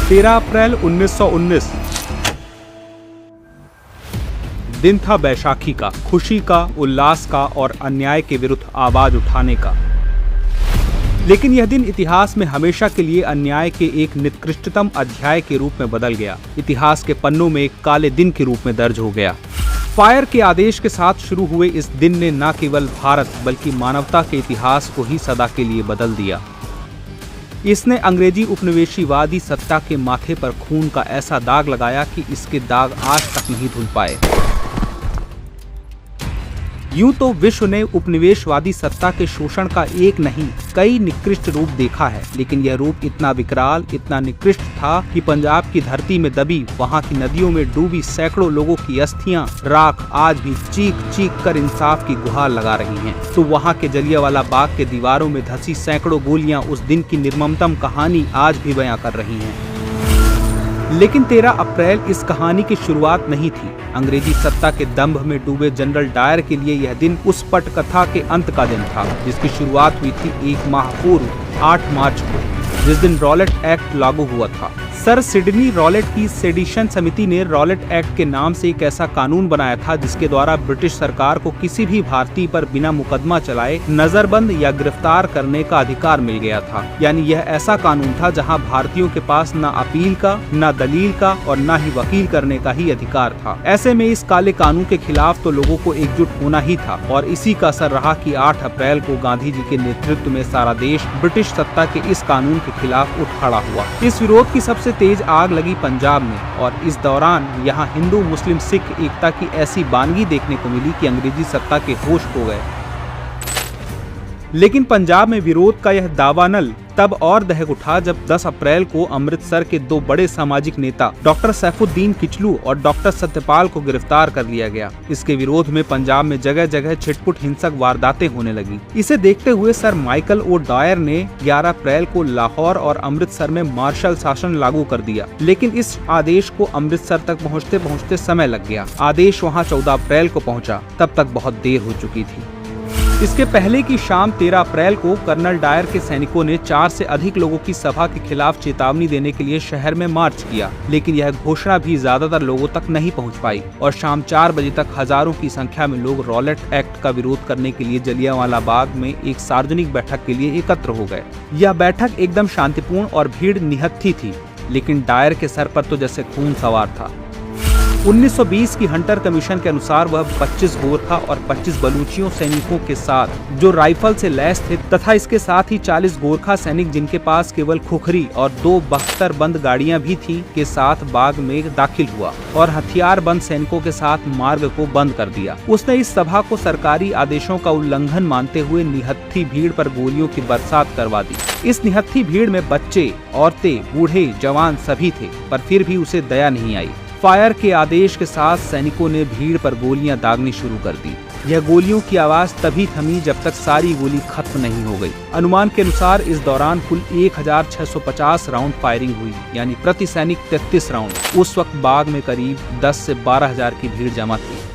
13 अप्रैल 1919 दिन था बैसाखी का, खुशी का, उल्लास का और अन्याय के विरुद्ध आवाज उठाने का। लेकिन यह दिन इतिहास में हमेशा के लिए अन्याय के एक निकृष्टतम अध्याय के रूप में बदल गया। इतिहास के पन्नों में एक काले दिन के रूप में दर्ज हो गया। फायर के आदेश के साथ शुरू हुए इस दिन ने न केवल भारत बल्कि मानवता के इतिहास को ही सदा के लिए बदल दिया। इसने अंग्रेजी उपनिवेशीवादी सत्ता के माथे पर खून का ऐसा दाग लगाया कि इसके दाग आज तक नहीं धुल पाए। यूं तो विश्व ने उपनिवेशवादी सत्ता के शोषण का एक नहीं कई निकृष्ट रूप देखा है, लेकिन यह रूप इतना विकराल, इतना निकृष्ट था कि पंजाब की धरती में दबी, वहां की नदियों में डूबी सैकड़ों लोगों की अस्थियां, राख आज भी चीख चीख कर इंसाफ की गुहार लगा रही हैं। तो वहां के जलियांवाला बाग के दीवारों में धंसी सैकड़ों गोलियां उस दिन की निर्ममतम कहानी आज भी बयां कर रही हैं। लेकिन 13 अप्रैल इस कहानी की शुरुआत नहीं थी। अंग्रेजी सत्ता के दंभ में डूबे जनरल डायर के लिए यह दिन उस पटकथा के अंत का दिन था, जिसकी शुरुआत हुई थी एक माह पूर्व 8 मार्च को, जिस दिन रॉलेट एक्ट लागू हुआ था। सर सिडनी रॉलेट की सेडिशन समिति ने रॉलेट एक्ट के नाम से एक ऐसा कानून बनाया था जिसके द्वारा ब्रिटिश सरकार को किसी भी भारतीय पर बिना मुकदमा चलाए नजरबंद या गिरफ्तार करने का अधिकार मिल गया था। यानी यह ऐसा कानून था जहां भारतीयों के पास न अपील का, न दलील का और न ही वकील करने का ही अधिकार था। ऐसे में इस काले कानून के खिलाफ तो लोगों को एकजुट होना ही था और इसी का असर रहा कि 8 अप्रैल को गांधी जी के नेतृत्व में सारा देश ब्रिटिश सत्ता के इस कानून के खिलाफ उठ खड़ा हुआ। इस विरोध की सबसे तेज आग लगी पंजाब में और इस दौरान यहाँ हिंदू मुस्लिम सिख एकता की ऐसी बानगी देखने को मिली कि अंग्रेजी सत्ता के होश खो गए। लेकिन पंजाब में विरोध का यह दावानल तब और दहक उठा जब 10 अप्रैल को अमृतसर के 2 बड़े सामाजिक नेता डॉक्टर सैफुद्दीन किचलू और डॉक्टर सत्यपाल को गिरफ्तार कर लिया गया। इसके विरोध में पंजाब में जगह जगह छिटपुट हिंसक वारदातें होने लगी। इसे देखते हुए सर माइकल ओ डायर ने 11 अप्रैल को लाहौर और अमृतसर में मार्शल शासन लागू कर दिया। लेकिन इस आदेश को अमृतसर तक पहुँचते पहुँचते समय लग गया। आदेश वहाँ 14 अप्रैल को पहुँचा, तब तक बहुत देर हो चुकी थी। इसके पहले की शाम 13 अप्रैल को कर्नल डायर के सैनिकों ने 4 से अधिक लोगों की सभा के खिलाफ चेतावनी देने के लिए शहर में मार्च किया, लेकिन यह घोषणा भी ज्यादातर लोगों तक नहीं पहुंच पाई और शाम 4 बजे तक हजारों की संख्या में लोग रॉलेट एक्ट का विरोध करने के लिए जलियांवाला बाग में एक सार्वजनिक बैठक के लिए एकत्र हो गए। यह बैठक एकदम शांतिपूर्ण और भीड़ निहत्थी थी, लेकिन डायर के सर पर तो जैसे खून सवार था। 1920 की हंटर कमीशन के अनुसार वह 25 गोरखा और 25 बलूचियों सैनिकों के साथ जो राइफल से लैस थे तथा इसके साथ ही 40 गोरखा सैनिक जिनके पास केवल खुखरी और 2 बख्तर बंद गाड़ियां भी थी के साथ बाग में दाखिल हुआ और हथियार बंद सैनिकों के साथ मार्ग को बंद कर दिया। उसने इस सभा को सरकारी आदेशों का उल्लंघन मानते हुए निहत्थी भीड़ पर गोलियों की बरसात करवा दी। इस निहत्थी भीड़ में बच्चे, औरतें, बूढ़े, जवान सभी थे, पर फिर भी उसे दया नहीं आई। फायर के आदेश के साथ सैनिकों ने भीड़ पर गोलियां दागनी शुरू कर दी। यह गोलियों की आवाज तभी थमी जब तक सारी गोली खत्म नहीं हो गई। अनुमान के अनुसार इस दौरान कुल 1650 राउंड फायरिंग हुई, यानी प्रति सैनिक 33 राउंड। उस वक्त बाग में करीब 10 से 12 हजार की भीड़ जमा थी।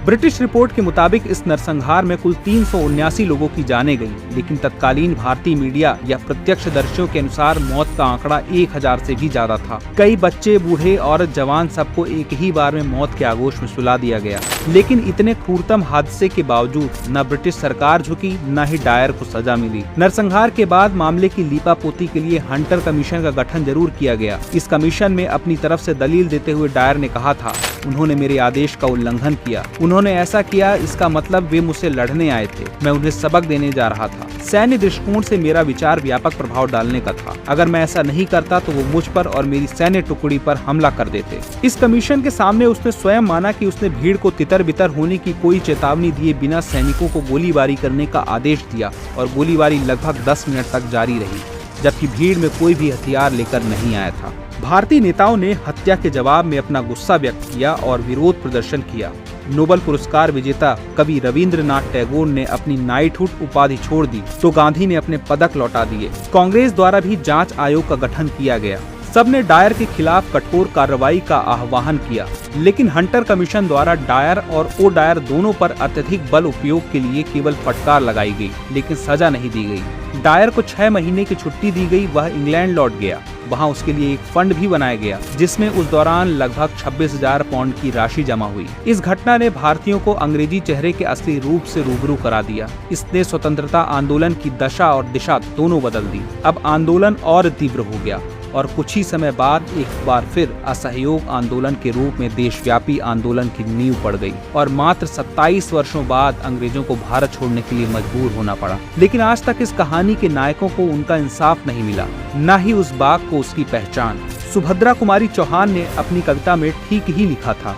ब्रिटिश रिपोर्ट के मुताबिक इस नरसंहार में कुल 379 लोगों की जानें गईं, लेकिन तत्कालीन भारतीय मीडिया या प्रत्यक्षदर्शियों के अनुसार मौत का आंकड़ा 1000 से भी ज्यादा था। कई बच्चे, बूढ़े और जवान सबको एक ही बार में मौत के आगोश में सुला दिया गया। लेकिन इतने क्रूरतम हादसे के बावजूद न ब्रिटिश सरकार झुकी, न ही डायर को सजा मिली। नरसंहार के बाद मामले की लीपापोती के लिए हंटर कमीशन का गठन जरूर किया गया। इस कमीशन में अपनी तरफ से दलील देते हुए डायर ने कहा था, उन्होंने मेरे आदेश का उल्लंघन किया। उन्होंने ऐसा किया, इसका मतलब वे मुझसे लड़ने आए थे, मैं उन्हें सबक देने जा रहा था। सैन्य दृष्टिकोण से मेरा विचार व्यापक प्रभाव डालने का था। अगर मैं ऐसा नहीं करता तो वो मुझ पर और मेरी सैन्य टुकड़ी पर हमला कर देते। इस कमीशन के सामने उसने स्वयं माना कि उसने भीड़ को तितर बितर होने की कोई चेतावनी दिए बिना सैनिकों को गोलीबारी करने का आदेश दिया और गोलीबारी लगभग 10 मिनट तक जारी रही, जबकि भीड़ में कोई भी हथियार लेकर नहीं आया था। भारतीय नेताओं ने हत्या के जवाब में अपना गुस्सा व्यक्त किया और विरोध प्रदर्शन किया। नोबेल पुरस्कार विजेता कवि रविंद्रनाथ टैगोर ने अपनी नाइटहुड उपाधि छोड़ दी तो गांधी ने अपने पदक लौटा दिए। कांग्रेस द्वारा भी जांच आयोग का गठन किया गया। सबने डायर के खिलाफ कठोर कार्रवाई का आह्वान किया, लेकिन हंटर कमीशन द्वारा डायर और ओ डायर दोनों पर अत्यधिक बल उपयोग के लिए केवल फटकार लगाई गई, लेकिन सजा नहीं दी गई। डायर को 6 महीने की छुट्टी दी गई। वह इंग्लैंड लौट गया। वहां उसके लिए एक फंड भी बनाया गया, जिसमें उस दौरान लगभग 26,000 पाउंड की राशि जमा हुई। इस घटना ने भारतीयों को अंग्रेजी चेहरे के असली रूप से रूबरू करा दिया। इसने स्वतंत्रता आंदोलन की दशा और दिशा दोनों बदल दी। अब आंदोलन और तीव्र हो गया और कुछ ही समय बाद एक बार फिर असहयोग आंदोलन के रूप में देशव्यापी आंदोलन की नींव पड़ गई और मात्र 27 वर्षों बाद अंग्रेजों को भारत छोड़ने के लिए मजबूर होना पड़ा। लेकिन आज तक इस कहानी के नायकों को उनका इंसाफ नहीं मिला, न ही उस बाघ को उसकी पहचान। सुभद्रा कुमारी चौहान ने अपनी कविता में ठीक ही लिखा था,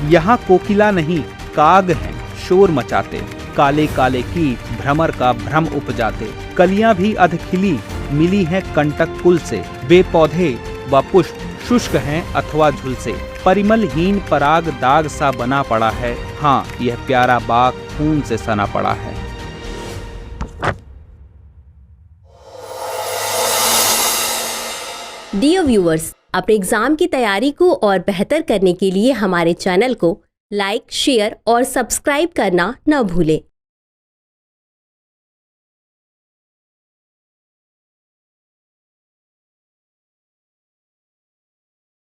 यहाँ कोकिला नहीं काग हैं शोर मचाते, काले काले कीट भ्रमर का भ्रम उपजाते, कलियां भी अध खिली मिली हैं कंटक कुल से, वे पौधे व पुष्प शुष्क हैं अथवा झुलसे, परिमलहीन पराग दाग सा बना पड़ा है, हाँ यह प्यारा बाग खून से सना पड़ा है। डियर व्यूअर्स, अपने एग्जाम की तैयारी को और बेहतर करने के लिए हमारे चैनल को लाइक, शेयर और सब्सक्राइब करना न भूलें।